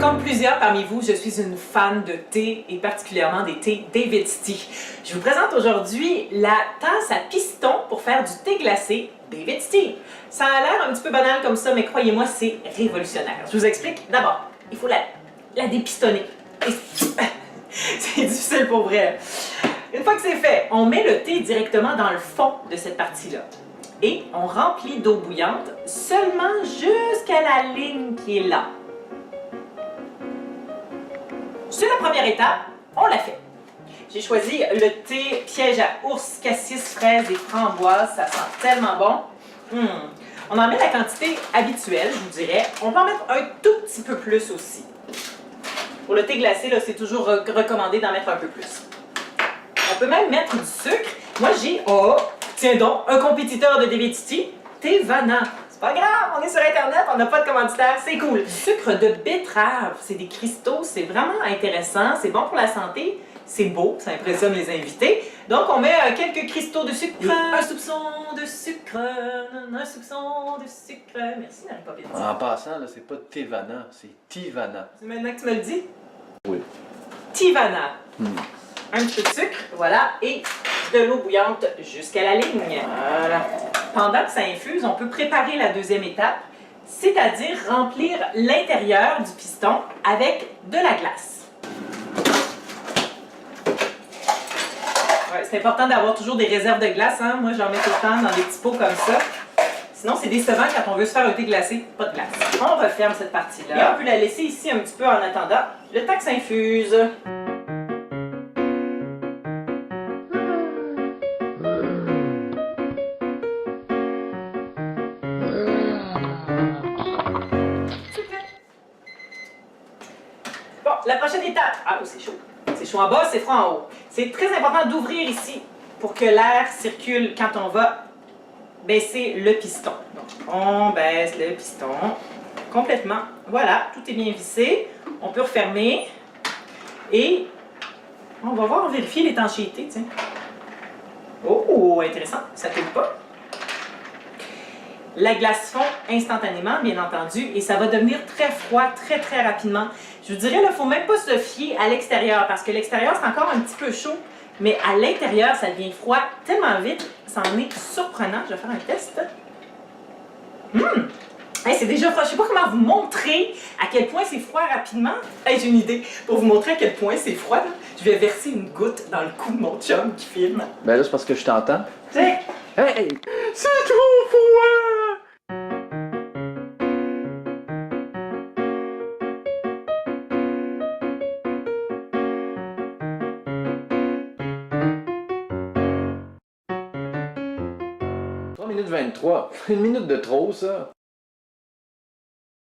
Comme plusieurs parmi vous, je suis une fan de thé et particulièrement des thés David's Tea. Je vous présente aujourd'hui la tasse à piston pour faire du thé glacé David's Tea. Ça a l'air un petit peu banal comme ça, mais croyez-moi, c'est révolutionnaire. Je vous explique. D'abord, il faut la dépistonner. C'est difficile pour vrai. Une fois que c'est fait, on met le thé directement dans le fond de cette partie-là. Et on remplit d'eau bouillante seulement jusqu'à la ligne qui est là. C'est la première étape, on l'a fait. J'ai choisi le thé piège à ours, cassis, fraises et framboises, ça sent tellement bon. On en met la quantité habituelle, je vous dirais. On peut en mettre un tout petit peu plus aussi. Pour le thé glacé, c'est toujours recommandé d'en mettre un peu plus. On peut même mettre du sucre. Moi, j'ai, tiens donc, un compétiteur de David's Tea, Teavana. C'est pas grave, on est sur Internet, on n'a pas de commanditaire, c'est cool. Sucre de betterave, c'est des cristaux, c'est vraiment intéressant, c'est bon pour la santé, c'est beau, ça impressionne les invités. Donc, on met quelques cristaux de sucre, un soupçon de sucre, un soupçon de sucre. Merci, Marie-Popine. En passant, là, c'est pas Teavana, c'est Teavana. C'est maintenant que tu me le dis? Oui. Teavana. Un petit peu de sucre, voilà, et de l'eau bouillante jusqu'à la ligne. Voilà. Pendant que ça infuse, on peut préparer la deuxième étape, c'est-à-dire remplir l'intérieur du piston avec de la glace. Ouais, c'est important d'avoir toujours des réserves de glace, hein? Moi, j'en mets tout le temps dans des petits pots comme ça. Sinon, c'est décevant quand on veut se faire un thé glacé, pas de glace. On referme cette partie-là. Et on peut la laisser ici un petit peu en attendant le temps que ça infuse. Bon, la prochaine étape. Ah, c'est chaud. C'est chaud en bas, c'est froid en haut. C'est très important d'ouvrir ici pour que l'air circule quand on va baisser le piston. Donc, on baisse le piston complètement. Voilà, tout est bien vissé. On peut refermer. Et on va voir, vérifier l'étanchéité, tiens. Oh, intéressant. Ça ne coule pas. La glace fond instantanément, bien entendu, et ça va devenir très froid très, très rapidement. Je vous dirais, il ne faut même pas se fier à l'extérieur, parce que l'extérieur, c'est encore un petit peu chaud, mais à l'intérieur, ça devient froid tellement vite, ça en est surprenant. Je vais faire un test. Hey, c'est déjà froid. Je ne sais pas comment vous montrer à quel point c'est froid rapidement. Hey, j'ai une idée. Pour vous montrer à quel point c'est froid, là, je vais verser une goutte dans le cou de mon chum qui filme. Ben là, c'est parce que je t'entends. Tiens. Hey! C'est trop froid! « 3 minutes 23. Une minute de trop, ça.